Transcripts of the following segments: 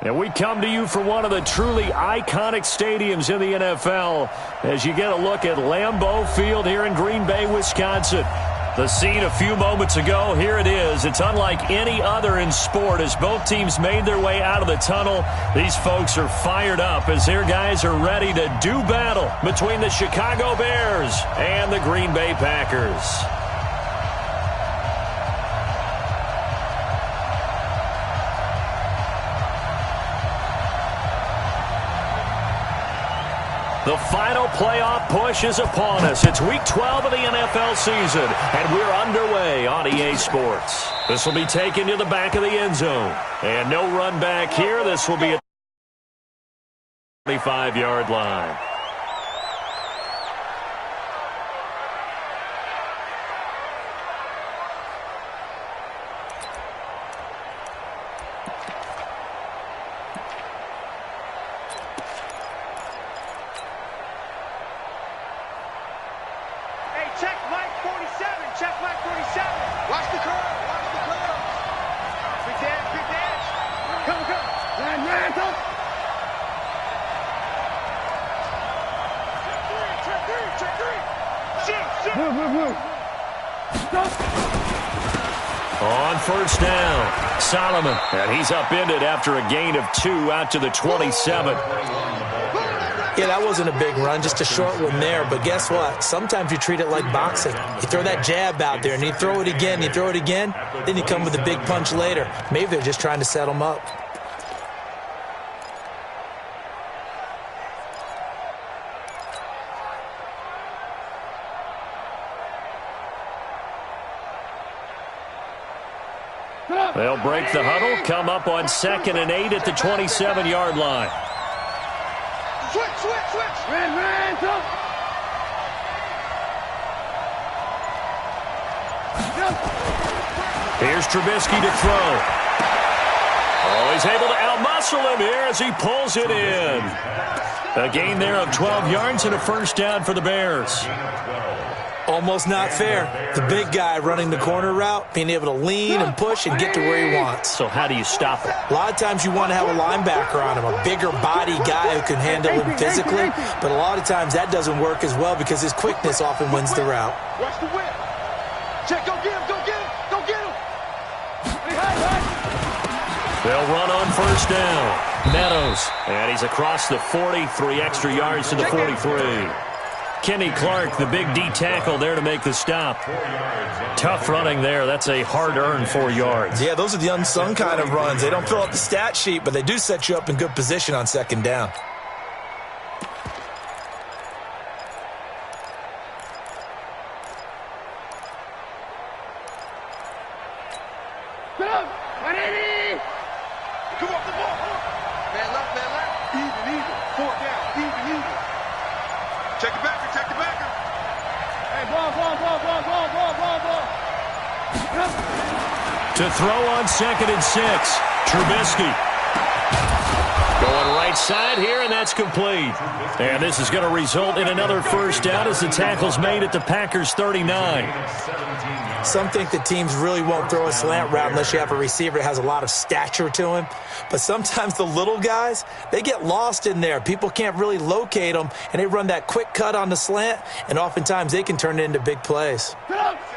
And we come to you from one of the truly iconic stadiums in the NFL as you get a look at Lambeau Field here in Green Bay, Wisconsin. The scene a few moments ago, here it is. It's unlike any other in sport as both teams made their way out of the tunnel. These folks are fired up as their guys are ready to do battle between the Chicago Bears and the Green Bay Packers. The final playoff push is upon us. It's Week 12 of the NFL season, and we're underway on EA Sports. This will be taken to the back of the end zone. And no run back here. This will be a 25-yard line. On first down, Solomon, and he's upended after a gain of 2 out to the 27. Yeah, that wasn't a big run, just a short one there. But guess what? Sometimes you treat it like boxing. You throw that jab out there, and you throw it again, then you come with a big punch later. Maybe they're just trying to set him up. They'll break the huddle, come up on 2nd and 8 at the 27-yard line. Switch. Ran, go. Here's Trubisky to throw. Oh, he's able to outmuscle him here as he pulls it in. A gain there of 12 yards and a first down for the Bears. Almost not fair. The big guy running the corner route, being able to lean and push and get to where he wants. So how do you stop it? A lot of times you want to have a linebacker on him, a bigger body guy who can handle him physically, but a lot of times that doesn't work as well because his quickness often wins the route. Watch the whip. Check, go get him. They'll run on first down. Meadows, and he's across the 40, 3 extra yards to the 43. Kenny Clark, the big D tackle there to make the stop. Tough running there. That's a hard-earned 4 yards. Yeah, those are the unsung kind of runs. They don't fill up the stat sheet, but they do set you up in good position on 2nd down. Come off the ball. Man left. Even. 4th down. Even. Check the backer. Hey, ball. To throw on 2nd and 6. Trubisky. Going right side here, and that's complete. And this is going to result in another first down as the tackle's made at the Packers' 39. Some think that teams really won't throw a slant route unless you have a receiver that has a lot of stature to him. But sometimes the little guys, they get lost in there. People can't really locate them, and they run that quick cut on the slant, and oftentimes they can turn it into big plays.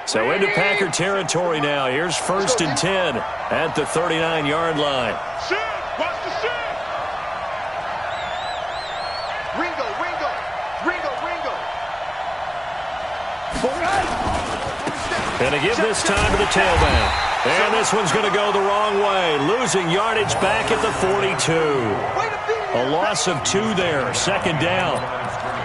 So into Packer territory now. Here's 1st and 10 at the 39-yard line. Watch the shit. Ringo. And to give this time to the tailback. And this one's going to go the wrong way. Losing yardage back at the 42. A loss of 2 there. 2nd down.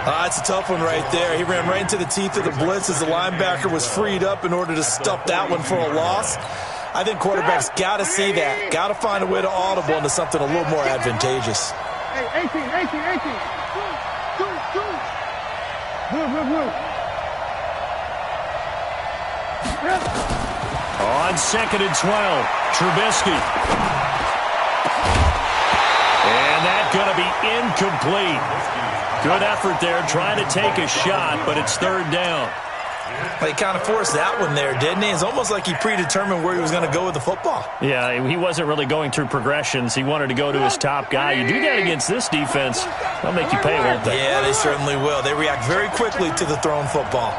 That's a tough one right there. He ran right into the teeth of the blitz as the linebacker was freed up in order to stuff that one for a loss. I think quarterbacks got to see that. Got to find a way to audible into something a little more advantageous. Hey, 18. Move. On 2nd and 12, Trubisky. And that's going to be incomplete. Good effort there trying to take a shot, but it's 3rd down. Well, he kind of forced that one there, didn't he? It's almost like he predetermined where he was going to go with the football. Yeah, he wasn't really going through progressions. He wanted to go to his top guy. You do that against this defense, they'll make you pay, won't they? Yeah, they certainly will. They react very quickly to the thrown football.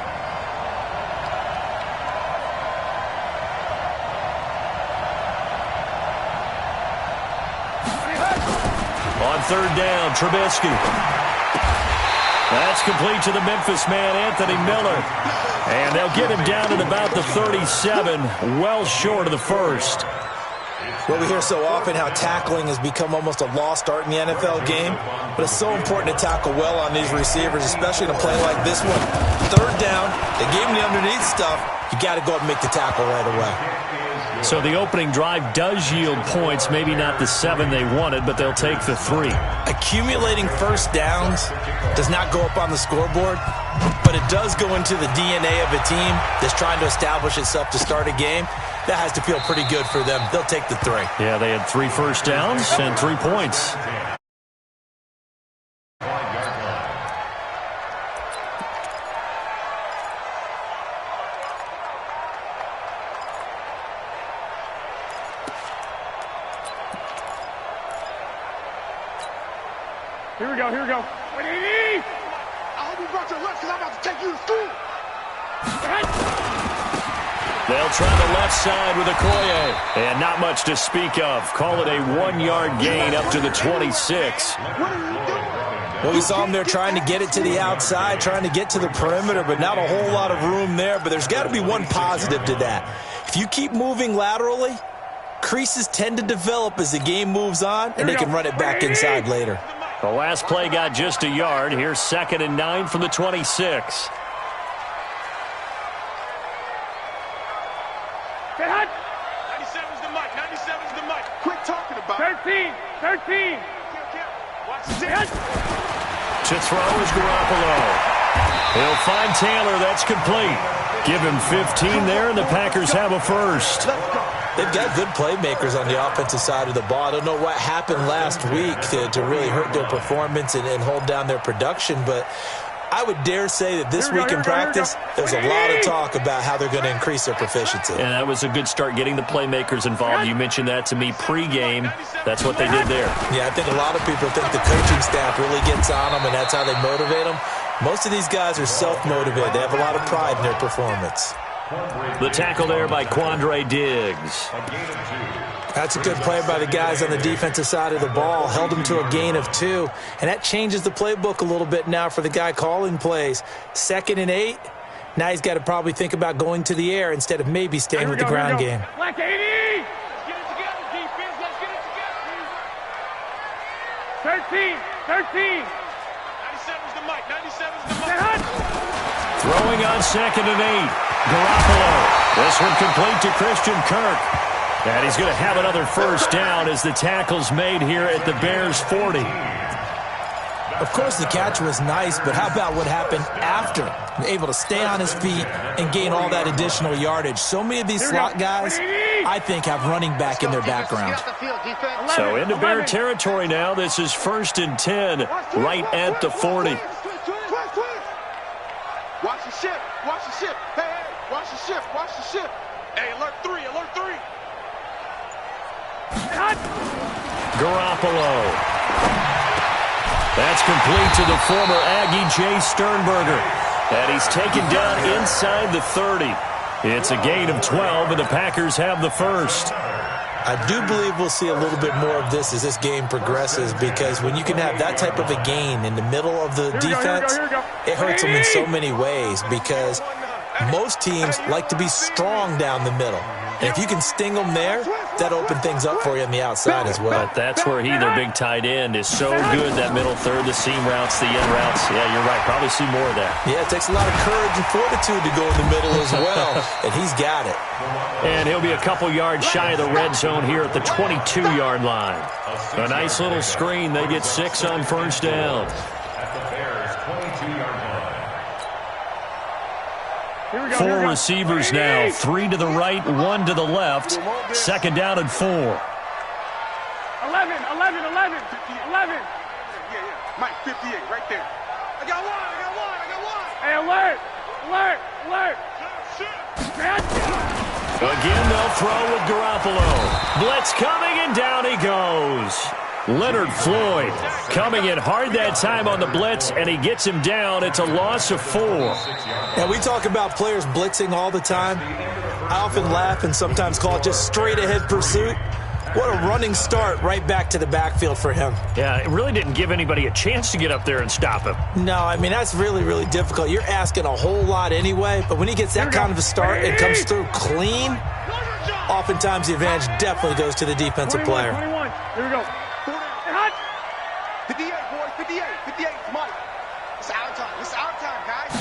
On third down, Trubisky. That's complete to the Memphis man, Anthony Miller. And they'll get him down at about the 37, well short of the first. Well, we hear so often how tackling has become almost a lost art in the NFL game, but it's so important to tackle well on these receivers, especially in a play like this one. Third down, they gave him the underneath stuff. You got to go up and make the tackle right away. So the opening drive does yield points, maybe not the 7 they wanted, but they'll take the 3. Accumulating first downs does not go up on the scoreboard, but it does go into the DNA of a team that's trying to establish itself to start a game. That has to feel pretty good for them. They'll take the 3. Yeah, they had 3 first downs and 3 points. Here we go, here we go. I hope you brought your lunch because I'm about to take you to school. They'll try the left side with Okoye. And not much to speak of. Call it a 1-yard gain up to the 26. What are you doing? Well, we saw him there trying to get it to the outside, trying to get to the perimeter, but not a whole lot of room there. But there's got to be one positive to that. If you keep moving laterally, creases tend to develop as the game moves on, and they can run it back inside later. The last play got just a yard. Here's 2nd and 9 from the 26. 97's the mic. 97's the mic. Quit talking about it. 13. Watch this. To throw is Garoppolo. He'll find Taylor. That's complete. Give him 15 there, and the Packers have a first. Let's go. They've got good playmakers on the offensive side of the ball. I don't know what happened last week to really hurt their performance and hold down their production, but I would dare say that this week in practice, there's a lot of talk about how they're going to increase their proficiency. And that was a good start getting the playmakers involved. You mentioned that to me pregame. That's what they did there. Yeah, I think a lot of people think the coaching staff really gets on them, and that's how they motivate them. Most of these guys are self-motivated. They have a lot of pride in their performance. The tackle there by Quandre Diggs. That's a good play by the guys on the defensive side of the ball. Held them to a gain of 2. And that changes the playbook a little bit now for the guy calling plays. 2nd and 8. Now he's got to probably think about going to the air instead of maybe staying with the ground game. Black 80! Let's get it together, defense. Let's get it together. 13. 97's the mic. 97's the mic. Throwing on 2nd and 8. Garoppolo. This one complete to Christian Kirk. And he's going to have another first down as the tackle's made here at the Bears' 40. Of course, the catch was nice, but how about what happened after? Able to stay on his feet and gain all that additional yardage. So many of these slot guys, I think, have running back in their background. So into Bear territory now. This is 1st and 10, right at the 40. Watch the ship. Watch the ship. Hey, watch the ship. Watch the ship. Hey, alert 3. Alert 3. Garoppolo. That's complete to the former Aggie Jay Sternberger. And he's taken down inside the 30. It's a gain of 12, and the Packers have the first. I do believe we'll see a little bit more of this as this game progresses, because when you can have that type of a gain in the middle of the defense, it hurts them in so many ways, because most teams like to be strong down the middle. And if you can sting them there, that opens things up for you on the outside as well. But that's where their big tight end, is so good, that middle third, the seam routes, the in routes. Yeah, you're right. Probably see more of that. Yeah, it takes a lot of courage and fortitude to go in the middle as well, and he's got it. And he'll be a couple yards shy of the red zone here at the 22-yard line. A nice little screen. They get 6 on first down. Four receivers now, 3 to the right, 1 to the left. 2nd down and 4. 11. Yeah. Mike, 58, right there. I got one. Hey, alert. Alert! Again, they'll throw with Garoppolo. Blitz coming, and down he goes. Leonard Floyd coming in hard that time on the blitz, and he gets him down. It's a loss of 4. Now, we talk about players blitzing all the time. I often laugh and sometimes call it just straight-ahead pursuit. What a running start right back to the backfield for him. Yeah, it really didn't give anybody a chance to get up there and stop him. No, I mean, that's really, really difficult. You're asking a whole lot anyway, but when he gets that kind of a start and comes through clean, oftentimes the advantage definitely goes to the defensive 21, player. 21. Here we go. Hot. 58, boys, 58, 58, Mike. It's our time. It's our time, guys.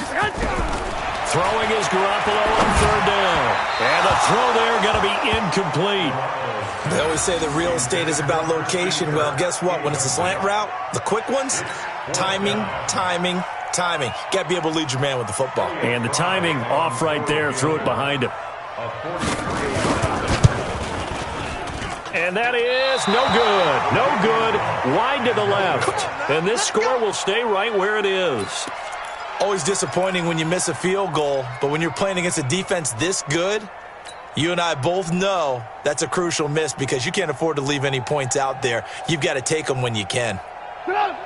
Throwing is Garoppolo on 3rd down. And the throw there going to be incomplete. They always say the real estate is about location. Well, guess what? When it's a slant route, the quick ones, timing, timing, timing. Got to be able to lead your man with the football. And the timing off right there. Threw it behind him. And that is no good. No good. Wide to the left. And this score will stay right where it is. Always disappointing when you miss a field goal, but when you're playing against a defense this good, you and I both know that's a crucial miss because you can't afford to leave any points out there. You've got to take them when you can.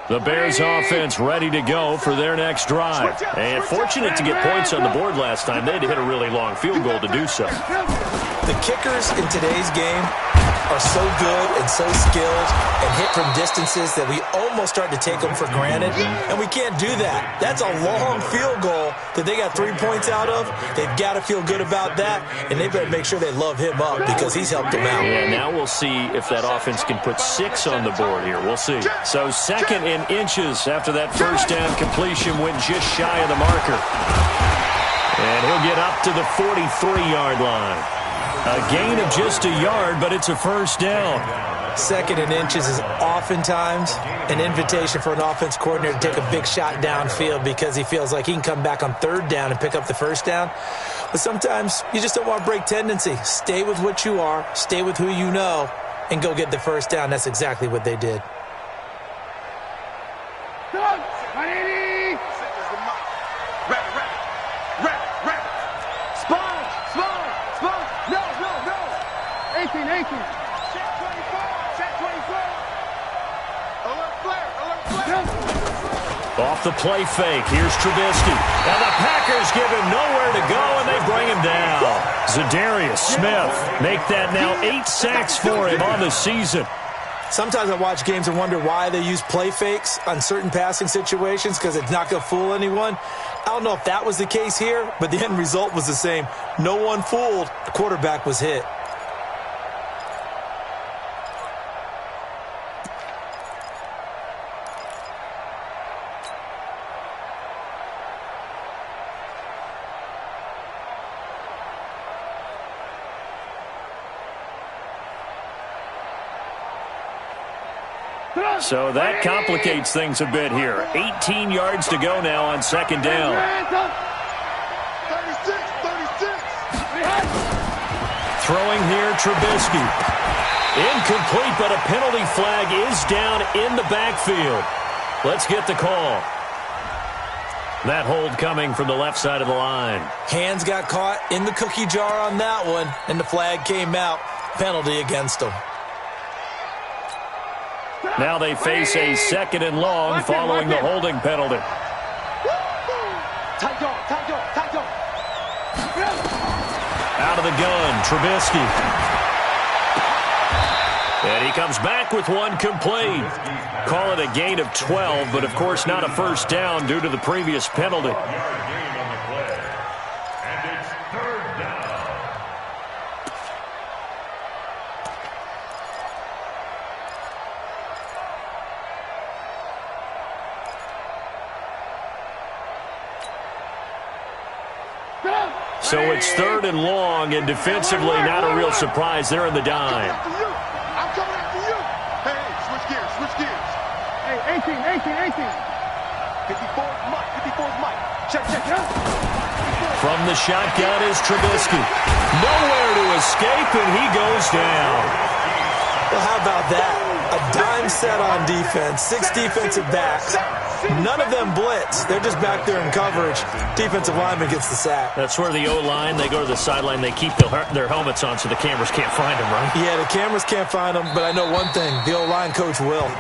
The Bears offense ready to go for their next drive. And fortunate to get points on the board last time. They had to hit a really long field goal to do so. The kickers in today's game are so good and so skilled and hit from distances that we almost start to take them for granted, and we can't do that. That's a long field goal that they got 3 points out of. They've got to feel good about that, and they better make sure they love him up because he's helped them out. And now we'll see if that offense can put 6 on the board here. We'll see. So 2nd and inches after that first down completion went just shy of the marker. And he'll get up to the 43-yard line. A gain of just a yard, but it's a first down. 2nd and inches is oftentimes an invitation for an offense coordinator to take a big shot downfield because he feels like he can come back on 3rd down and pick up the first down. But sometimes you just don't want to break tendency. Stay with what you are, stay with who you know, and go get the first down. That's exactly what they did. Off the play fake, here's Trubisky. And the Packers give him nowhere to go, and they bring him down. Zadarius Smith make that now 8 sacks for him on the season. Sometimes I watch games and wonder why they use play fakes on certain passing situations because it's not going to fool anyone. I don't know if that was the case here, but the end result was the same. No one fooled. The quarterback was hit. So that complicates things a bit here. 18 yards to go now on 2nd down. 36, 36. Throwing here, Trubisky. Incomplete, but a penalty flag is down in the backfield. Let's get the call. That hold coming from the left side of the line. Hands got caught in the cookie jar on that one, and the flag came out. Penalty against them. Now they face a 2nd and long following the holding penalty. Out of the gun, Trubisky. And he comes back with one complete. Call it a gain of 12, but of course not a first down due to the previous penalty. So it's 3rd and long, and defensively not a real surprise. They're in the dime. I'm coming after you. Hey, switch gears, switch gears. Hey, 18. 54's Mike, 54's Mike. Check. From the shotgun is Trubisky. Nowhere to escape, and he goes down. Well, how about that? A dime set on defense, 6 defensive backs. None of them blitz. They're just back there in coverage. Defensive lineman gets the sack. That's where the O-line, they go to the sideline, they keep their helmets on so the cameras can't find them, right? Yeah, the cameras can't find them, but I know one thing. The O-line coach will.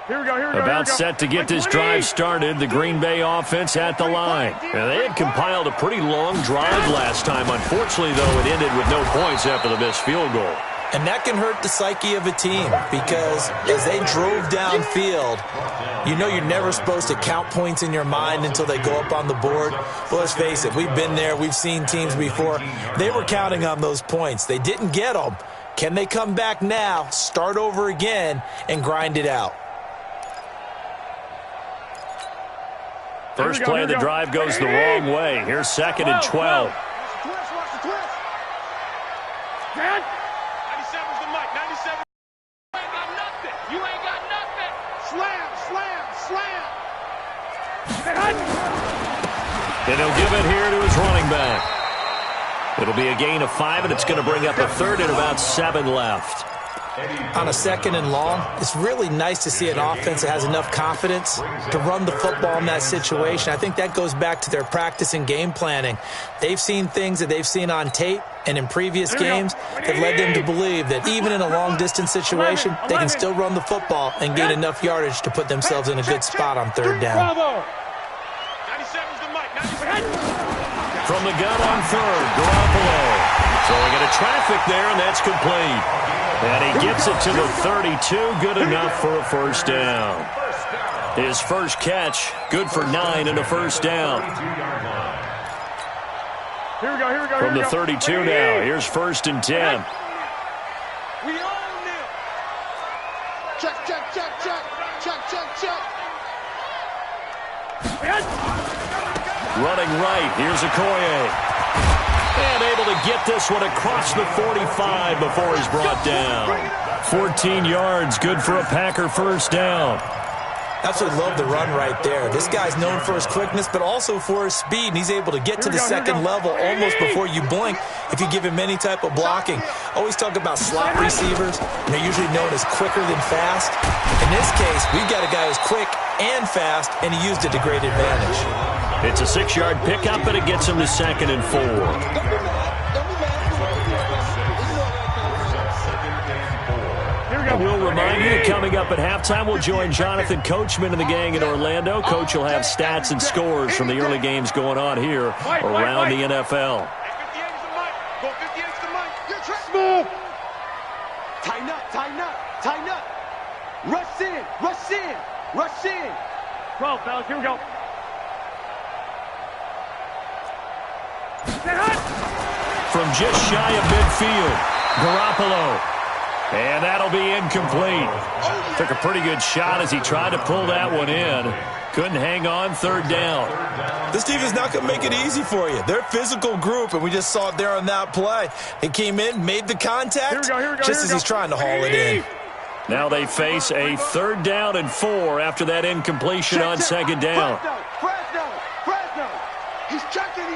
Here we go. About set to get this drive started, the Green Bay offense at the line. Now, they had compiled a pretty long drive last time. Unfortunately, though, it ended with no points after the missed field goal. And that can hurt the psyche of a team because as they drove downfield, you know you're never supposed to count points in your mind until they go up on the board. Well, let's face it, we've been there. We've seen teams before. They were counting on those points. They didn't get them. Can they come back now, start over again, and grind it out? First play of the drive goes the wrong way. Here's 2nd and 12. Watch the twist. 97's the mic. 97. You ain't got nothing. You ain't got nothing. Slam. And he'll give it here to his running back. It'll be a gain of 5, and it's going to bring up a 3rd and about 7 left. On a 2nd and long, it's really nice to see an offense that has enough confidence to run the football in that situation. I think that goes back to their practice and game planning. They've seen things that they've seen on tape and in previous games that led them to believe that even in a long-distance situation, they can still run the football and gain enough yardage to put themselves in a good spot on 3rd down. 97's the mic. 97. From the gun on 3rd, Garoppolo. Throwing into traffic there, and that's complete. And he gets it to the 32, good enough for a 1st down. His first catch, good for 9 and a 1st down. Here we go. From the 32 now, here's 1st and 10. We own them. Check. Running right, here's Okoye. And able to get this one across the 45 before he's brought down. 14 yards, good for a Packer 1st down. Absolutely love the run right there. This guy's known for his quickness, but also for his speed, and he's able to get to the 2nd level almost before you blink if you give him any type of blocking. Always talk about slot receivers, and they're usually known as quicker than fast. In this case, we've got a guy who's quick and fast, and he used it to great advantage. It's a 6-yard pickup, and it gets him to 2nd and 4. We'll remind you, coming up at halftime, we'll join Jonathan Coachman and the gang in Orlando. Coach will have stats and scores from the early games going on here around the NFL. 58's the mic. Go 58's the mic. You're trapped. Move. Tighten up. Rush in. 12, fellas. Here we go. From just shy of midfield, Garoppolo. And that'll be incomplete. Took a pretty good shot as he tried to pull that one in. Couldn't hang on, 3rd down. This team is not going to make it easy for you. They're a physical group, and we just saw it there on that play. They came in, made the contact, just as he's trying to haul it in. Now they face a 3rd down and 4 after that incompletion on 2nd down. Fresno. He's checking.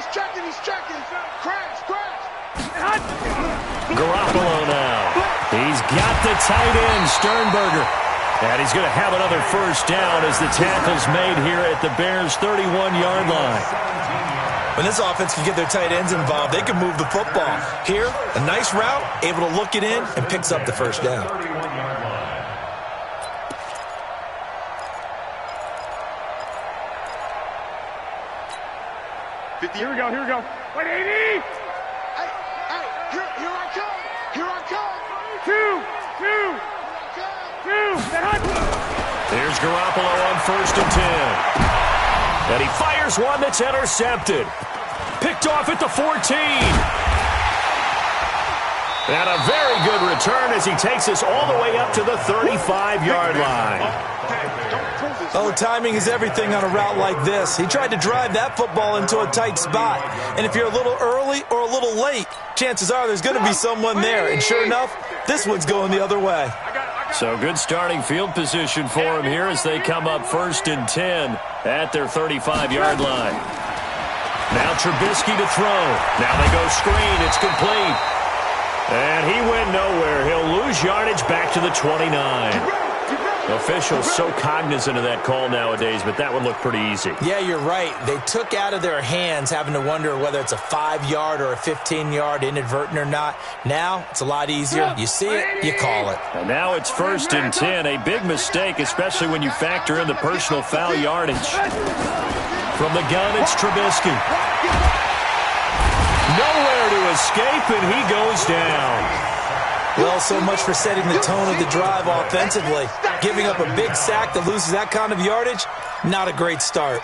Crash. Garoppolo now. He's got the tight end, Sternberger. And he's going to have another 1st down as the tackle's made here at the Bears' 31-yard line. When this offense can get their tight ends involved, they can move the football. Here, a nice route, able to look it in, and picks up the 1st down. Here we go. 180. Here I come. Two. Here's Garoppolo on 1st and 10. And he fires one that's intercepted. Picked off at the 14. And a very good return as he takes us all the way up to the 35-yard line. Don't prove this. Oh, timing is everything on a route like this. He tried to drive that football into a tight spot. And if you're a little early or a little late, chances are there's going to be someone there. And sure enough, this one's going the other way. So good starting field position for him here as they come up 1st and 10 at their 35-yard line. Now Trubisky to throw. Now they go screen. It's complete. And he went nowhere. He'll lose yardage back to the 29. Officials so cognizant of that call nowadays, but that one looked pretty easy. Yeah, you're right. They took out of their hands having to wonder whether it's a 5-yard or a 15-yard inadvertent or not. Now it's a lot easier. You see it, you call it. And now it's 1st and 10. A big mistake, especially when you factor in the personal foul yardage. From the gun, it's Trubisky. Nowhere to escape, and he goes down. Well, so much for setting the tone of the drive offensively. Giving up a big sack that loses that kind of yardage, not a great start.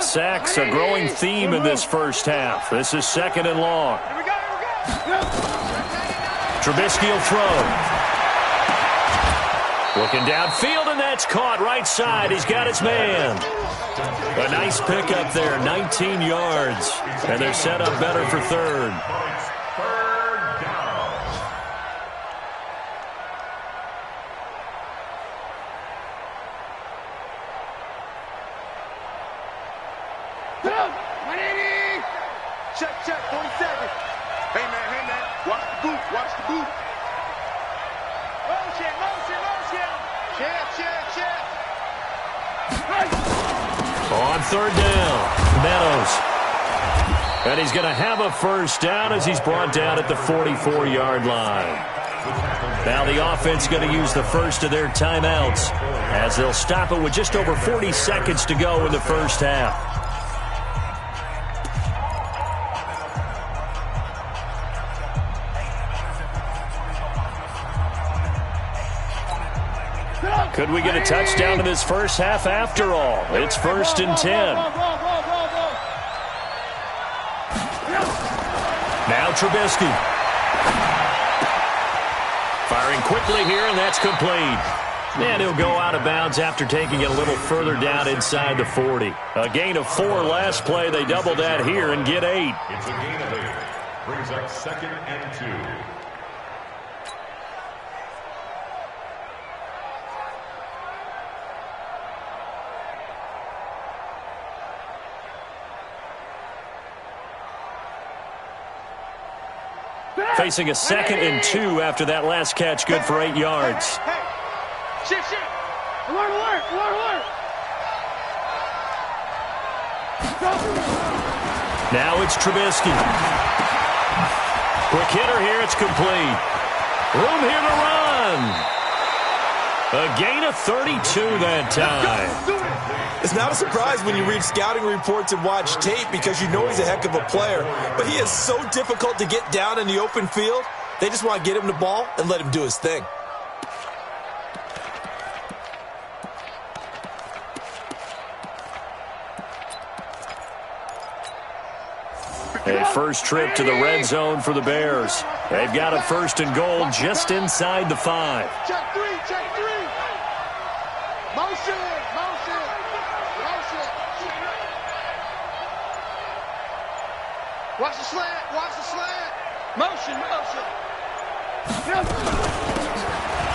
Sacks, a growing theme in this first half. This is 2nd and long. Trubisky will throw. Looking downfield, and that's caught right side. He's got his man. A nice pickup there, 19 yards. And they're set up better for 3rd. Check, 47. Hey, man, watch the boot. Motion. Check. On 3rd down, Meadows. And he's going to have a 1st down as he's brought down at the 44-yard line. Now the offense going to use the first of their timeouts as they'll stop it with just over 40 seconds to go in the first half. Could we get a touchdown in this first half after all? It's 1st and 10. Now Trubisky. Firing quickly here, and that's complete. And he'll go out of bounds after taking it a little further down inside the 40. A gain of 4 last play. They double that here and get 8. It's a gain of 8. Brings up 2nd and 2. Facing a 2nd and 2 after that last catch, good for 8 yards. Hey. Shit. Alert. Now it's Trubisky. Quick hitter here, it's complete. Room here to run. A gain of 32 that time. It's not a surprise when you read scouting reports and watch tape because you know he's a heck of a player. But he is so difficult to get down in the open field. They just want to get him the ball and let him do his thing. A first trip to the red zone for the Bears. They've got a 1st and goal just inside the 5. Check three. Motion. Watch the slant. Motion.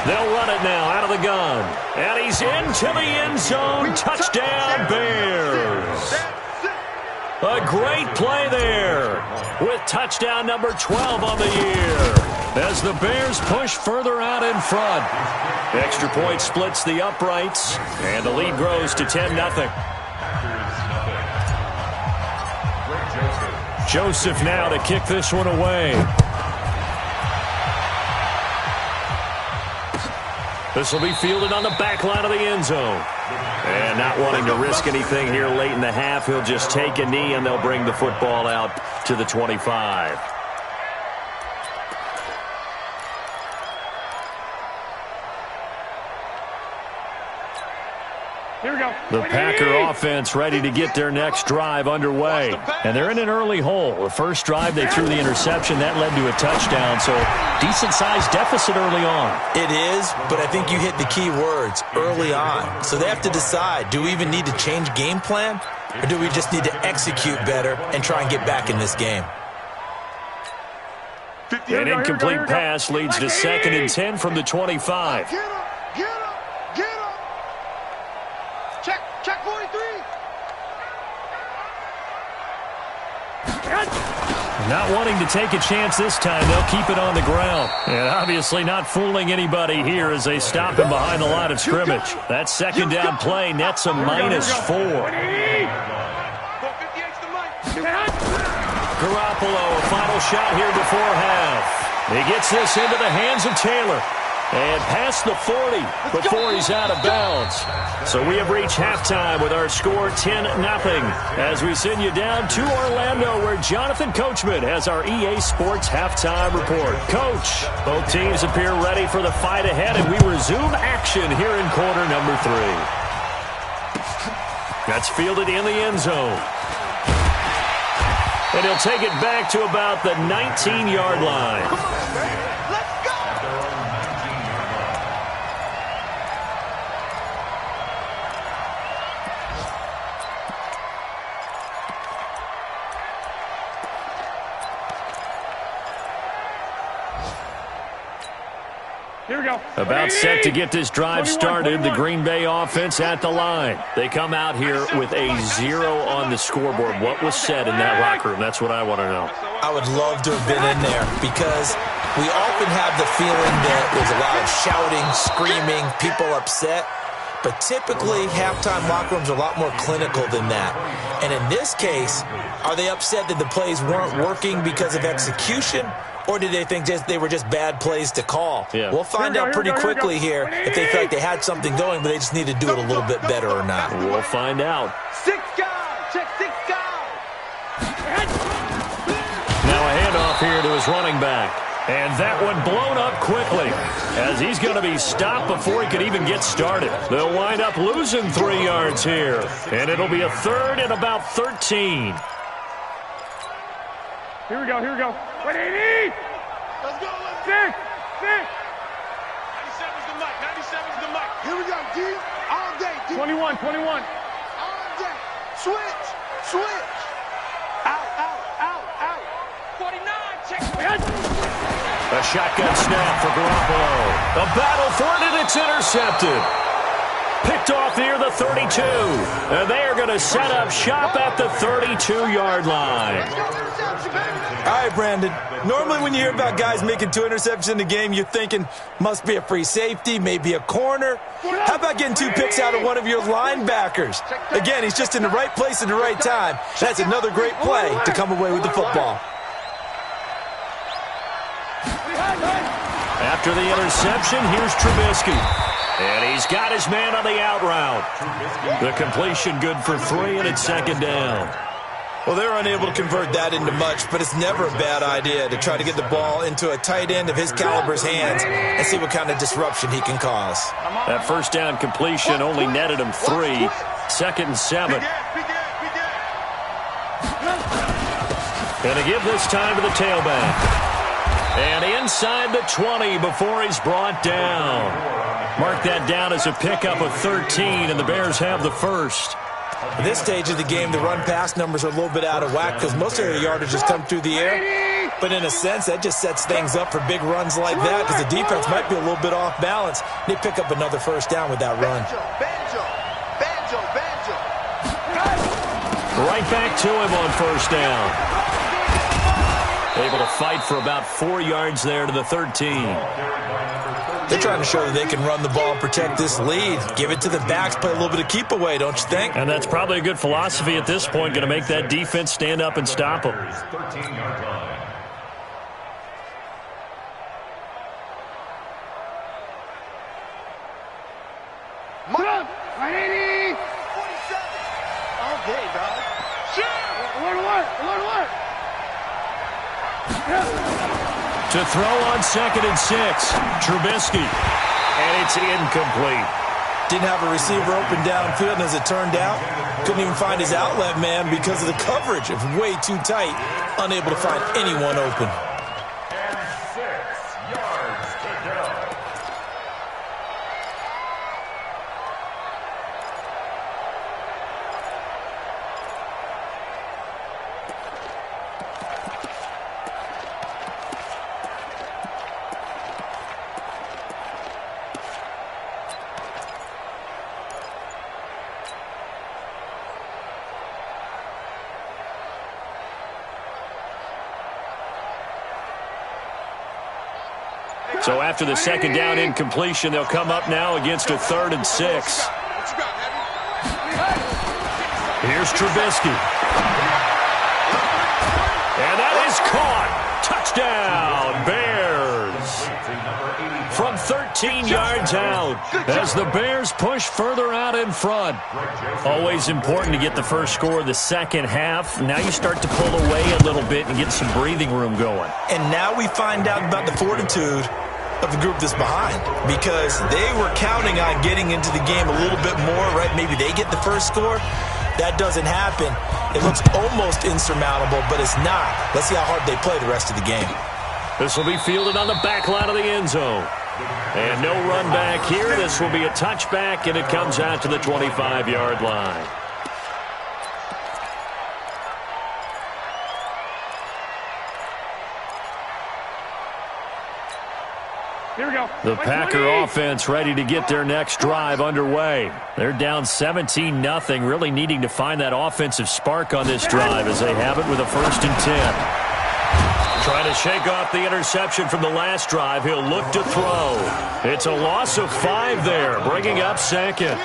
They'll run it now out of the gun. And he's into the end zone. Touchdown, Bears. A great play there with touchdown number 12 on the year as the Bears push further out in front. Extra point splits the uprights, and the lead grows to 10-0. Joseph now to kick this one away. This will be fielded on the back line of the end zone. And not wanting to risk anything here late in the half, he'll just take a knee, and they'll bring the football out to the 25. Here we go. The Packer offense ready to get their next drive underway. And they're in an early hole. The first drive, they threw the interception. That led to a touchdown. So decent-sized deficit early on. It is, but I think you hit the key words, early on. So they have to decide, do we even need to change game plan? Or do we just need to execute better and try and get back in this game? An incomplete pass leads to 2nd and 10 from the 25. Get him! Get him! Get him! Check 43! Not wanting to take a chance this time, they'll keep it on the ground. And obviously not fooling anybody here as they stop him behind the line of scrimmage. That second down play nets a -4. Garoppolo, a final shot here before half. He gets this into the hands of Taylor. And past the 40 before he's out of bounds. So we have reached halftime with our score 10-0 as we send you down to Orlando where Jonathan Coachman has our EA Sports halftime report. Coach, both teams appear ready for the fight ahead, and we resume action here in quarter number 3. That's fielded in the end zone. And he'll take it back to about the 19-yard line. Here we go. About set to get this drive started, the Green Bay offense at the line. They come out here with a 0 on the scoreboard. What was said in that locker room? That's what I want to know. I would love to have been in there because we often have the feeling that there's a lot of shouting, screaming, people upset. But typically, halftime locker rooms are a lot more clinical than that. And in this case, are they upset that the plays weren't working because of execution? Or did they think they were just bad plays to call? Yeah. We'll find out pretty quickly here if they feel like they had something going, but they just need to do it a little bit better or not. We'll find out. 6 guys! Check 6 guys! Now a handoff here to his running back. And that one blown up quickly as he's going to be stopped before he could even get started. They'll wind up losing 3 yards here. And it'll be a 3rd and about 13. Here we go. Here we go. 180. Let's go! 6. 6. 97's the mic. 97's the mic. Here we go, D. All day, D. 21. 21. All day. Switch. Switch. Out, out, out, out. 49. Check. A shotgun snap for Garoppolo. A battle for it, and it's intercepted. Picked off near the 32. And they are going to set up shop at the 32-yard line. All right, Brandon. Normally when you hear about guys making 2 interceptions in the game, you're thinking, must be a free safety, maybe a corner. How about getting 2 picks out of one of your linebackers? Again, he's just in the right place at the right time. That's another great play to come away with the football. After the interception, here's Trubisky. And he's got his man on the out route. The completion good for 3, and it's 2nd down. Well, they're unable to convert that into much, but it's never a bad idea to try to get the ball into a tight end of his caliber's hands and see what kind of disruption he can cause. That first down completion only netted him 3. 2nd and 7. And to give this time to the tailback. And inside the 20 before he's brought down. Mark that down as a pickup of 13, and the Bears have the first. At this stage of the game, the run-pass numbers are a little bit out of whack because most of the yardage has come through the air. But in a sense, that just sets things up for big runs like that because the defense might be a little bit off balance. They pick up another first down with that run. Banjo, banjo, banjo, banjo. Right back to him on first down. Able to fight for about 4 yards there to the 13. They're trying to show that they can run the ball and protect this lead. Give it to the backs, play a little bit of keep away, don't you think? And that's probably a good philosophy at this point, going to make that defense stand up and stop them. 13-yard line. Look, 180. 47. All day, dog. Alert. Alert. To throw on 2nd and 6, Trubisky. And it's incomplete. Didn't have a receiver open downfield, and as it turned out, couldn't even find his outlet man because of the coverage. It was way too tight, unable to find anyone open. And 6 yards to go. So after the second down incompletion, they'll come up now against a 3rd and 6. Here's Trubisky. And that is caught. Touchdown, Bears. From 13 yards out as the Bears push further out in front. Always important to get the first score of the second half. Now you start to pull away a little bit and get some breathing room going. And now we find out about the fortitude of the group that's behind, because they were counting on getting into the game a little bit more, right? Maybe they get the first score. That doesn't happen. It looks almost insurmountable, but it's not. Let's see how hard they play the rest of the game. This will be fielded on the back line of the end zone. And no run back here. This will be a touchback, and it comes out to the 25-yard line. Here we go. The Packer offense ready to get their next drive underway. They're down 17-0, really needing to find that offensive spark on this drive as they have it with a 1st and 10. Trying to shake off the interception from the last drive. He'll look to throw. It's a loss of 5 there, bringing up 2nd.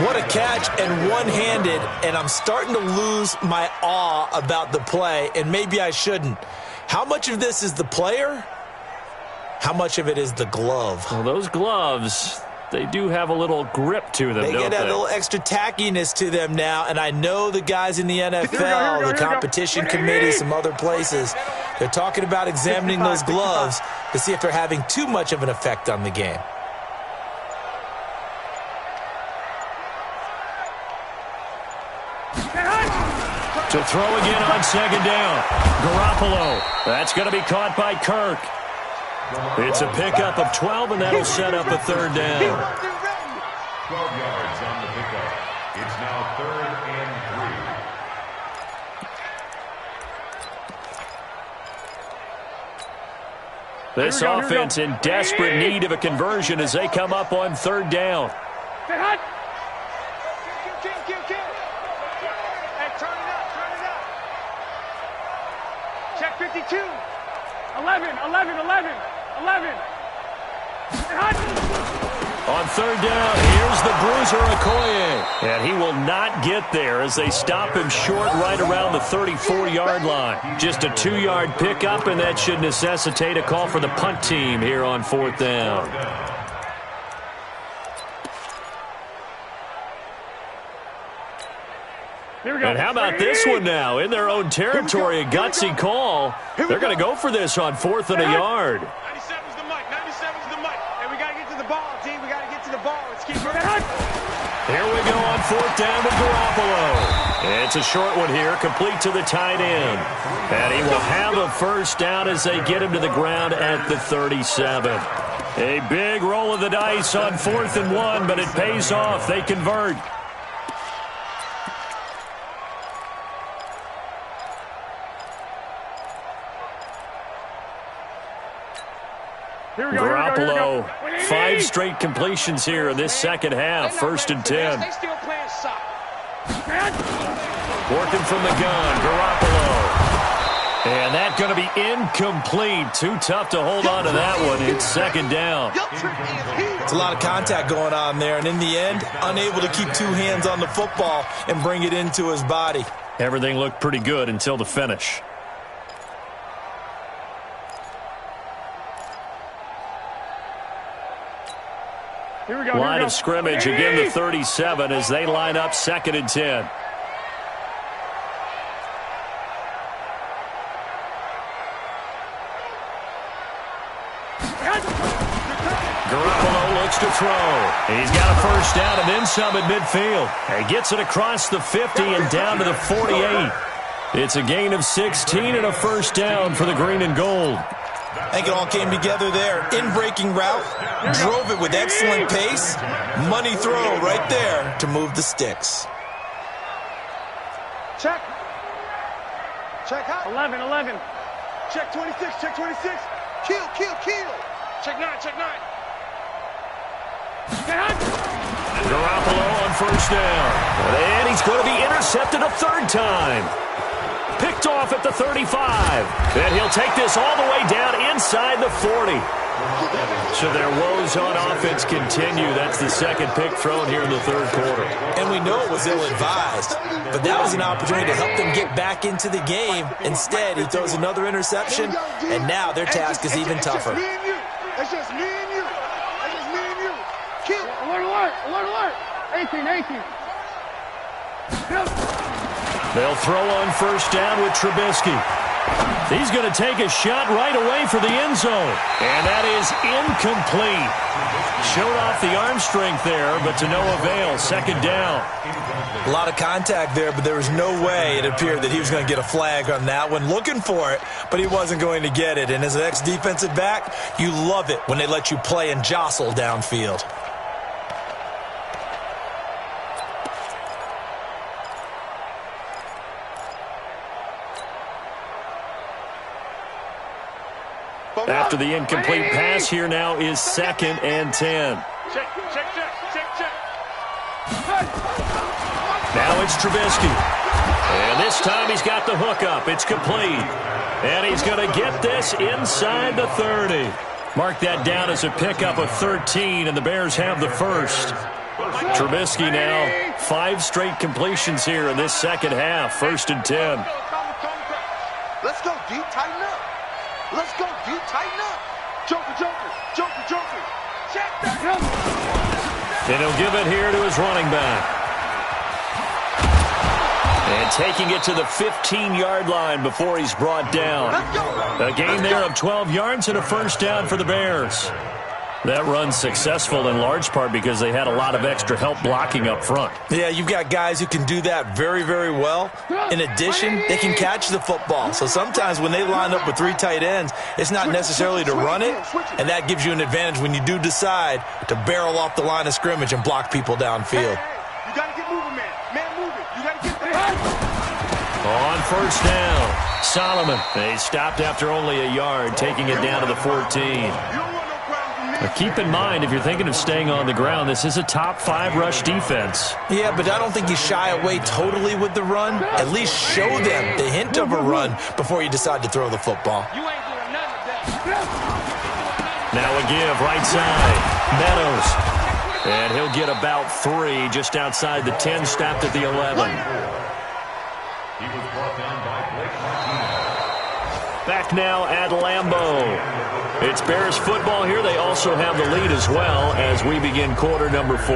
What a catch, and one-handed, and I'm starting to lose my awe about the play, and maybe I shouldn't. How much of this is the player? How much of it is the glove? Well, those gloves, they do have a little grip to them, They don't get a they? little extra tackiness to them now, and I know the guys in the NFL, the competition committee, some other places, they're talking about examining those gloves to see if they're having too much of an effect on the game. To throw again on 2nd down. Garoppolo. That's going to be caught by Kirk. It's a pickup of 12, and that'll set up a 3rd down. 12 yards on the pickup. It's now 3rd and 3. This offense in desperate need of a conversion as they come up on 3rd down. Stay hot. Hey, turn it up. Check 52. 11. Stay hot. On 3rd down, here's the bruiser Okoye. And he will not get there as they stop him short right around the 34-yard line. Just a 2-yard pickup, and that should necessitate a call for the punt team here on 4th down. Here we go. And how about this one now? In their own territory, a gutsy call. They're going to go for this on 4th and a yard. 97's the mic. 97's the mic. And we got to get to the ball, team. We got to get to the ball. Let's keep moving. Here we go on 4th down with Garoppolo. It's a short one here, complete to the tight end. And he will have a 1st down as they get him to the ground at the 37. A big roll of the dice on 4th and 1, but it pays off. They convert. Garoppolo, 5 straight completions here in this second half. 1st and 10. They still playing soft. Working from the gun, Garoppolo. And that's going to be incomplete. Too tough to hold on to that one. It's 2nd down. It's a lot of contact going on there, and in the end, unable to keep 2 hands on the football and bring it into his body. Everything looked pretty good until the finish. Here we go. Line of scrimmage, again the 37 as they line up 2nd and 10. Garoppolo looks to throw. He's got a first down and then some at midfield. He gets it across the 50 and down to the 48. It's a gain of 16 and a first down for the green and gold. I think it all came together there. In-breaking route, drove it with excellent pace. Money throw right there to move the sticks. Check. Check high. 11, 11. Check 26, check 26. Kill, kill, kill. Check 9, check 9. Garoppolo on first down. And he's going to be intercepted a third time. Picked off at the 35. And he'll take this all the way down inside the 40. So their woes on offense continue. That's the second pick thrown here in the third quarter. And we know it was ill-advised, but that was an opportunity to help them get back into the game. Instead, he throws another interception, and now their task is even tougher. It's just me and you. It's just me and you. It's just me and you. Kill. Alert, alert, alert, alert. 18, 18. They'll throw on first down with Trubisky. He's going to take a shot right away for the end zone. And that is incomplete. Showed off the arm strength there, but to no avail. Second down. A lot of contact there, but there was no way it appeared that he was going to get a flag on that one. Looking for it, but he wasn't going to get it. And as an ex-defensive back, you love it when they let you play and jostle downfield. After the incomplete pass, here now is 2nd and 10. Check, check, check, check, check. Now it's Trubisky. And this time he's got the hook up. It's complete. And he's going to get this inside the 30. Mark that down as a pickup of 13, and the Bears have the first. Trubisky now 5 straight completions here in this second half. 1st and 10. Let's go deep, tighten up. Let's go deep, tighten up. Joker, Joker, Joker, Joker. Check that. And he'll give it here to his running back. And taking it to the 15-yard line before he's brought down. A gain there of 12 yards and a first down for the Bears. That run's successful in large part because they had a lot of extra help blocking up front. Yeah, you've got guys who can do that very, very well. In addition, they can catch the football. So sometimes when they line up with 3 tight ends, it's not necessarily to run it, and that gives you an advantage when you do decide to barrel off the line of scrimmage and block people downfield. Hey, you got to get moving, man. Man, moving. You got to get there. On first down, Solomon. They stopped after only a yard, taking it down to the 14. But keep in mind, if you're thinking of staying on the ground, this is a top 5 rush defense. Yeah, but I don't think you shy away totally with the run. At least show them the hint of a run before you decide to throw the football. You ain't doing nothing today. Now a give, right side, Meadows. And he'll get about 3 just outside the 10, stopped at the 11. He was brought down by Blake Martinez. Back now at Lambeau. It's Bears football here. They also have the lead as well as we begin quarter number 4.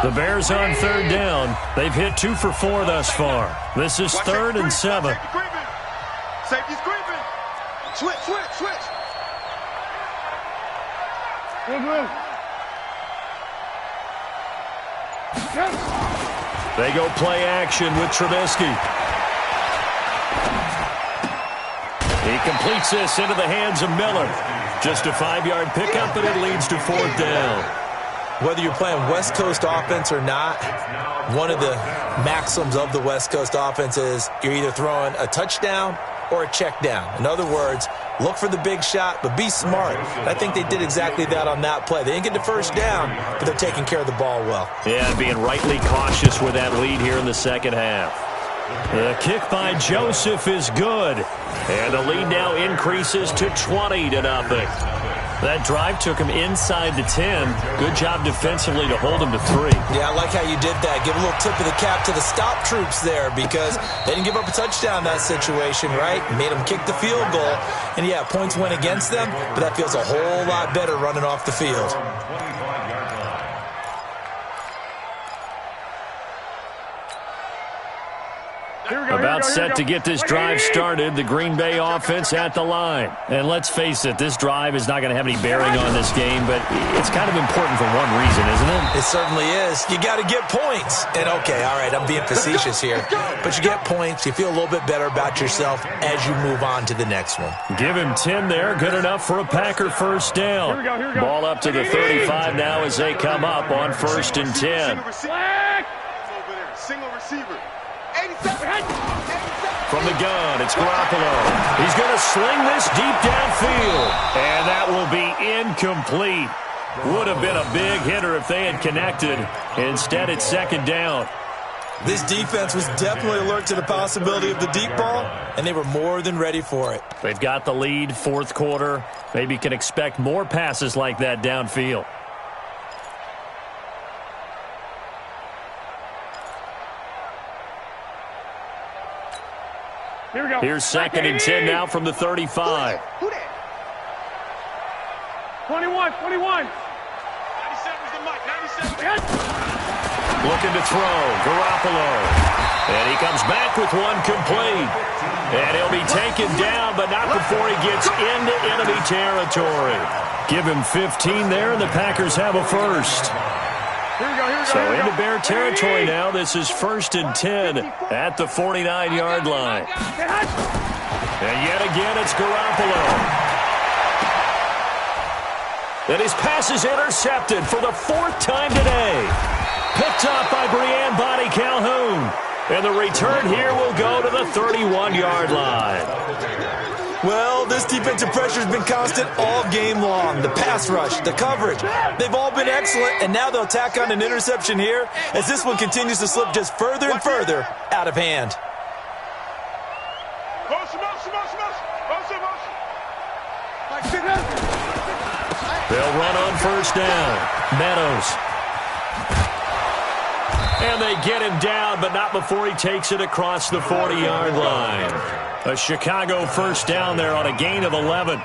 The Bears on third down. They've hit 2 for 4 thus far. This is 3rd and 7. Safety's creeping. Switch, switch, switch. Move, move. They go play action with Trubisky. He completes this into the hands of Miller. Just a 5-yard pickup, but it leads to 4th down. Whether you're playing West Coast offense or not, one of the maxims of the West Coast offense is you're either throwing a touchdown or a check down. In other words, look for the big shot, but be smart. I think they did exactly that on that play. They didn't get the first down, but they're taking care of the ball well. Yeah, being rightly cautious with that lead here in the second half. The kick by Joseph is good. And the lead now increases to 20-0. That drive took him inside the 10. Good job defensively to hold him to 3. Yeah, I like how you did that. Give a little tip of the cap to the stop troops there because they didn't give up a touchdown in that situation, right? Made them kick the field goal. And, yeah, points went against them, but that feels a whole lot better running off the field. About set to get this drive started, the Green Bay offense at the line. And let's face it, this drive is not going to have any bearing on this game, but it's kind of important for one reason, isn't it? It certainly is. You got to get points. And, okay, all right, I'm being facetious here. But you get points, you feel a little bit better about yourself as you move on to the next one. Give him 10 there, good enough for a Packer first down. Here we go. Ball up to the 35 now as they come up on 1st and 10. Single receiver. 87. From the gun, it's Garoppolo. He's going to sling this deep downfield. And that will be incomplete. Would have been a big hitter if they had connected. Instead, it's 2nd down. This defense was definitely alert to the possibility of the deep ball, and they were more than ready for it. They've got the lead, 4th quarter. Maybe can expect more passes like that downfield. Here we go. Here's 2nd and 10 now from the 35. 21. 97's the mic. 97. Looking to throw, Garoppolo. And he comes back with one complete. And he'll be taken down, but not before he gets into enemy territory. Give him 15 there, and the Packers have a first. Here we go. So into Bear territory now. This is 1st and 10 at the 49-yard line. And yet again, it's Garoppolo. And his pass is intercepted for the 4th time today. Picked up by Brianne Bonnie Calhoun. And the return here will go to the 31-yard line. Well, this defensive pressure has been constant all game long. The pass rush, the coverage, they've all been excellent, and now they'll tack on an interception here as this one continues to slip just further and further out of hand. They'll run on 1st down. Meadows. And they get him down, but not before he takes it across the 40-yard line. A Chicago 1st down there on a gain of 11.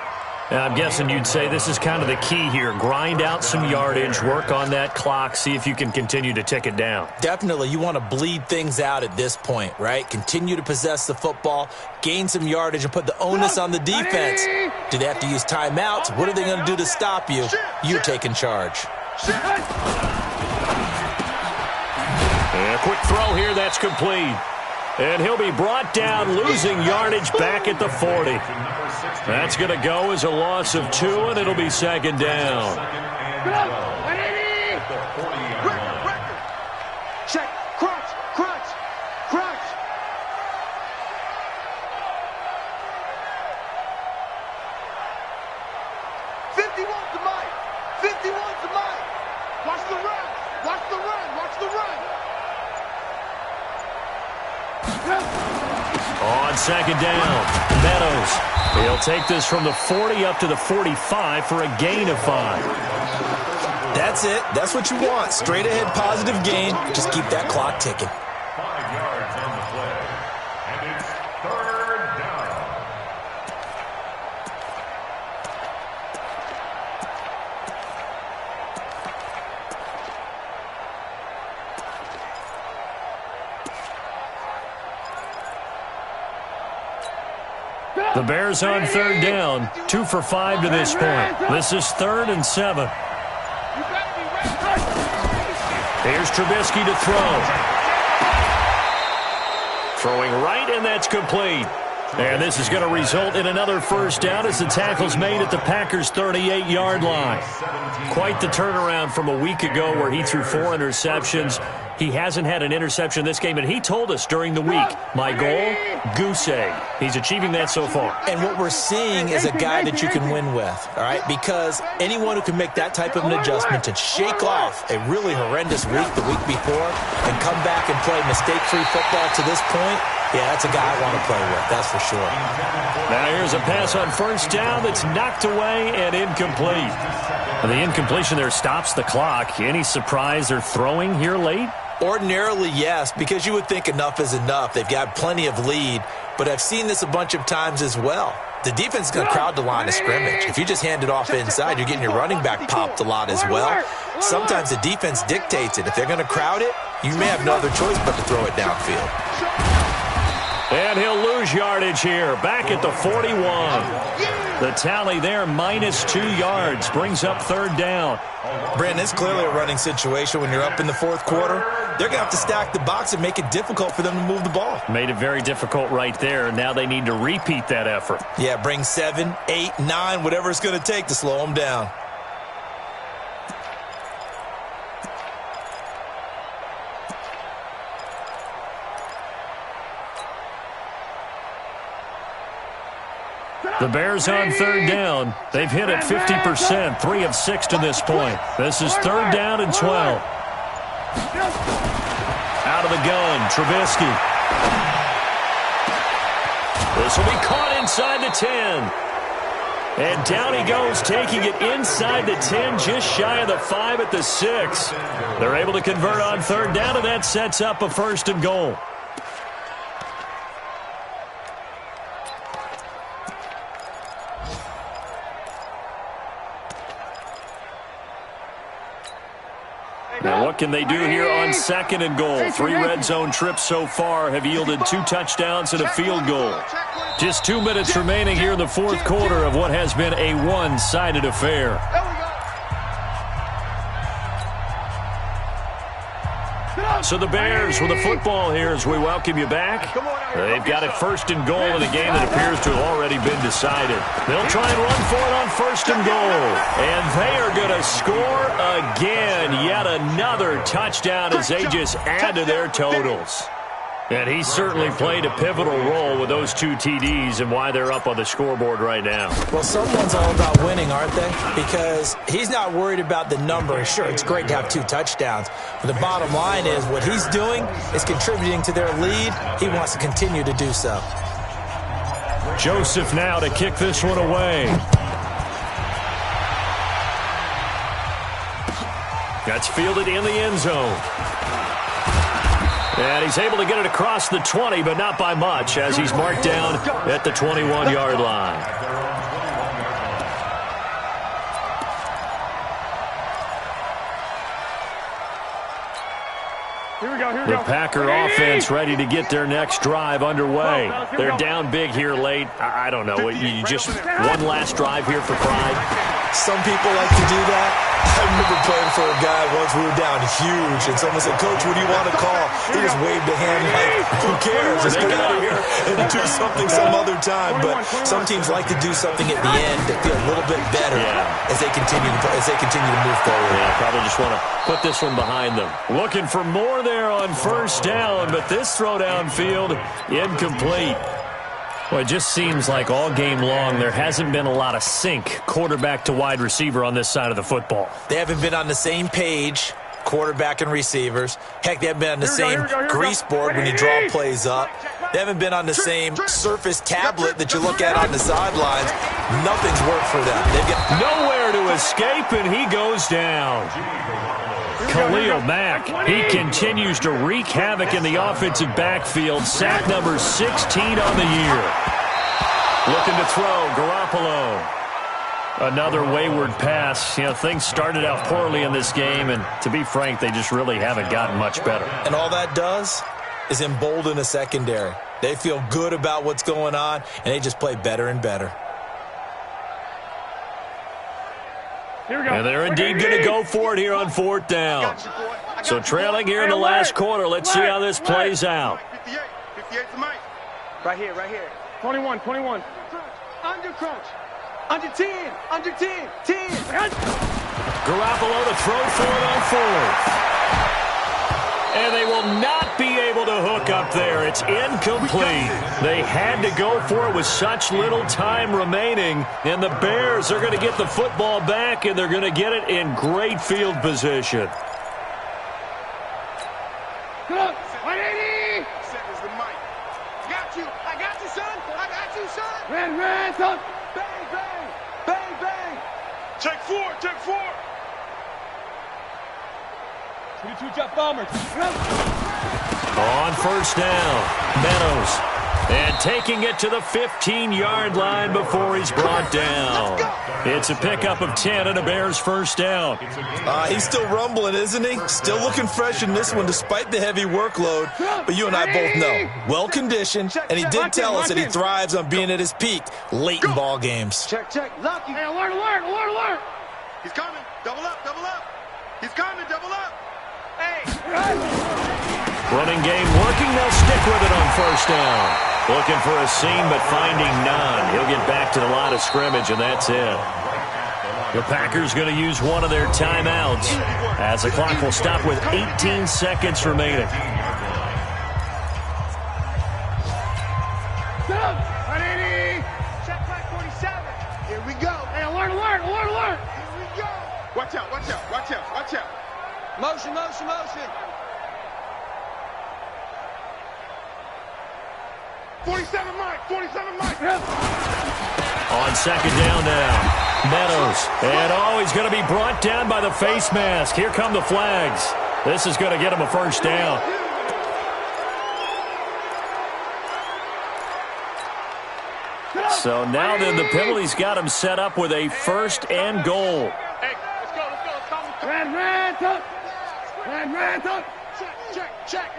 Now, I'm guessing you'd say this is kind of the key here. Grind out some yardage, work on that clock, see if you can continue to tick it down. Definitely. You want to bleed things out at this point, right? Continue to possess the football, gain some yardage, and put the onus on the defense. Do they have to use timeouts? What are they going to do to stop you? You're taking charge. And a quick throw here, that's complete. And he'll be brought down, losing yardage back at the 40. That's going to go as a loss of 2, and it'll be 2nd down. Check. Crunch. 51's the mic. 51's the mic. Watch the run. On 2nd down, Meadows. He'll take this from the 40 up to the 45 for a gain of 5. That's it. That's what you want. Straight ahead positive gain. Just keep that clock ticking. 5 yards on the play. And it's 3rd down. The Bears on 3rd down, 2 for 5 to this point. This is 3rd and 7. Here's Trubisky to throw. Throwing right, and that's complete. And this is going to result in another 1st down as the tackle's made at the Packers' 38-yard line. Quite the turnaround from a week ago where he threw 4 interceptions. He hasn't had an interception this game, and he told us during the week, my goal, goose egg. He's achieving that so far. And what we're seeing is a guy that you can win with, all right? Because anyone who can make that type of an adjustment to shake off a really horrendous week the week before and come back and play mistake-free football to this point, yeah, that's a guy I want to play with, that's for sure. Now here's a pass on 1st down that's knocked away and incomplete. And the incompletion there stops the clock. Any surprise they're throwing here late? Ordinarily, yes, because you would think enough is enough. They've got plenty of lead, but I've seen this a bunch of times as well. The defense is going to crowd the line of scrimmage. If you just hand it off inside, you're getting your running back popped a lot as well. Sometimes the defense dictates it. If they're going to crowd it, you may have no other choice but to throw it downfield. And he'll lose yardage here. Back at the 41. The tally there, -2 yards. Brings up 3rd down. Brandon, it's clearly a running situation when you're up in the 4th quarter. They're going to have to stack the box and make it difficult for them to move the ball. Made it very difficult right there. Now they need to repeat that effort. Yeah, bring 7, 8, 9, whatever it's going to take to slow them down. The Bears on 3rd down. They've hit it 50%, 3 of 6 to this point. This is 3rd down and 12. Out of the gun, Trubisky. This will be caught inside the 10. And down he goes, taking it inside the 10, just shy of the 5 at the 6. They're able to convert on 3rd down, and that sets up a 1st and goal. Now what can they do here on 2nd and goal? 3 red zone trips so far have yielded 2 touchdowns and a field goal. Just 2 minutes remaining here in the 4th quarter of what has been a one-sided affair. So the Bears with the football here as we welcome you back. They've got it 1st and goal in a game that appears to have already been decided. They'll try and run for it on 1st and goal. And they are going to score again. Yet another touchdown as they just add to their totals. And he certainly played a pivotal role with those 2 TDs and why they're up on the scoreboard right now. Well, someone's all about winning, aren't they? Because he's not worried about the number. Sure, it's great to have 2 touchdowns. But the bottom line is what he's doing is contributing to their lead. He wants to continue to do so. Joseph now to kick this one away. That's fielded in the end zone. And he's able to get it across the 20, but not by much, as he's marked down at the 21-yard line. The Packer offense ready to get their next drive underway. They're down big here late. I don't know. You just one last drive here for pride. Some people like to do that. I remember playing for a guy once. We were down huge, and someone said, "Coach, what do you want to call?" He just waved a hand like, "Who cares? Just get out of here and do something some other time." But some teams like to do something at the end to feel a little bit better as they continue to move forward. Yeah, probably just want to put this one behind them. Looking for more there on 1st down, but this throw downfield incomplete. Well, it just seems like all game long there hasn't been a lot of sync quarterback to wide receiver on this side of the football. They haven't been on the same page, quarterback and receivers. Heck, they haven't been on the same grease board when you draw plays up. They haven't been on the same Surface tablet that you look at on the sidelines. Nothing's worked for them. They've got nowhere to escape, and he goes down. Khalil Mack, he continues to wreak havoc in the offensive backfield. Sack number 16 on the year. Looking to throw, Garoppolo. Another wayward pass. You know, things started out poorly in this game, and to be frank, they just really haven't gotten much better. And all that does is embolden a secondary. They feel good about what's going on, and they just play better and better. And they're indeed going to go for it here on 4th down. So trailing here in the last quarter. Let's see how this plays out. 58 to Mike. Right here. 21. Under crunch. Under 10. 10. Garoppolo to throw for it on 4th. And they will not be able to hook up there. It's incomplete. They had to go for it with such little time remaining. And the Bears are going to get the football back, and they're going to get it in great field position. Good up. 180. Seconds to Mike. I got you, son. Ran, son. Bang. Take four. 22 jump bombers. On 1st down, Meadows And taking it to the 15-yard line before he's brought down. It's a pickup of 10 and a Bears first down. He's still rumbling, isn't he? Still looking fresh in this one despite the heavy workload. But you and I both know, well-conditioned, and he did tell us that he thrives on being at his peak late in ball games. Check. Lucky. Hey, alert. He's coming. Double up. He's coming. Double up. Hey. Running game working. They'll stick with it on first down. Looking for a seam, but finding none. He'll get back to the line of scrimmage, and that's it. The Packers going to use one of their timeouts as the clock will stop with 18 seconds remaining. Check back 47. Here we go. Hey, alert. Here we go. Watch out. Motion. 47 Mike. On second down now, Meadows. And he's going to be brought down by the face mask. Here come the flags. This is going to get him a first down. So now then the penalty's got him set up with a first and goal. Hey, let's go. Red up. Check.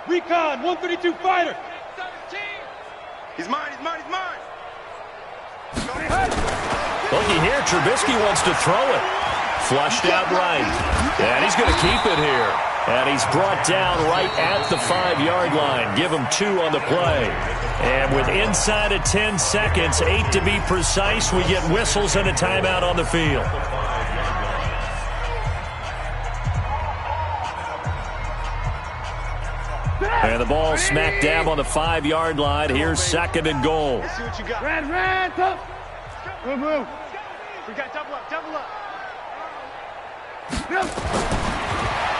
Recon, 132 fighter. 17. He's mine. Looky here, Trubisky wants to throw it. Flushed out right. And he's going to keep it here. And he's brought down right at the 5-yard line. Give him 2 on the play. And with inside of 10 seconds, 8 to be precise, we get whistles and a timeout on the field. And the ball smack dab on the 5-yard line. Here's second and goal. Let's see what you got. Red, up. Move. We got double up.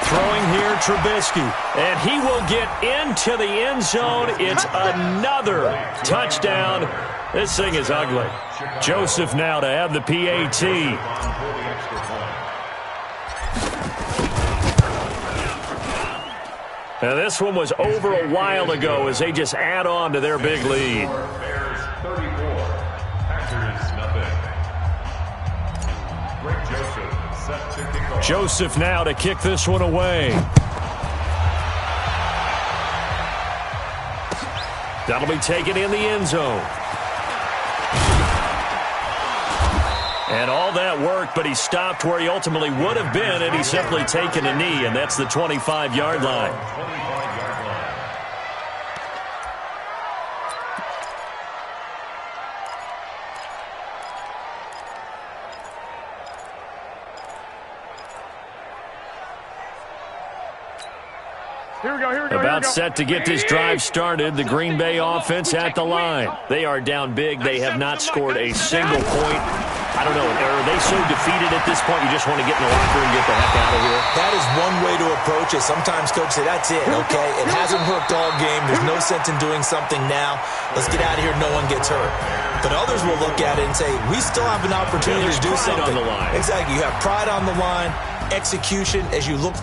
Throwing here, Trubisky. And he will get into the end zone. It's another touchdown. This thing is ugly. Joseph now to have the PAT. Now this one was over a while ago as they just add on to their big lead. Bears 34, Packers nothing. Greg Joseph set to kick off. Joseph now to kick this one away. That'll be taken in the end zone. And all that work, but he stopped where he ultimately would have been, and he's simply taken a knee, and that's the 25-yard line. 25-yard line. Here we go. About set to get this drive started. The Green Bay offense at the line. They are down big. They have not scored a single point. I don't know. Are they so defeated at this point you just want to get in the locker and get the heck out of here? That is one way to approach it. Sometimes coaches say, that's it, okay? It hasn't worked all game. There's no sense in doing something now. Let's get out of here. No one gets hurt. But others will look at it and say, we still have an opportunity to do something. On the line. Exactly. You have pride on the line, execution as you look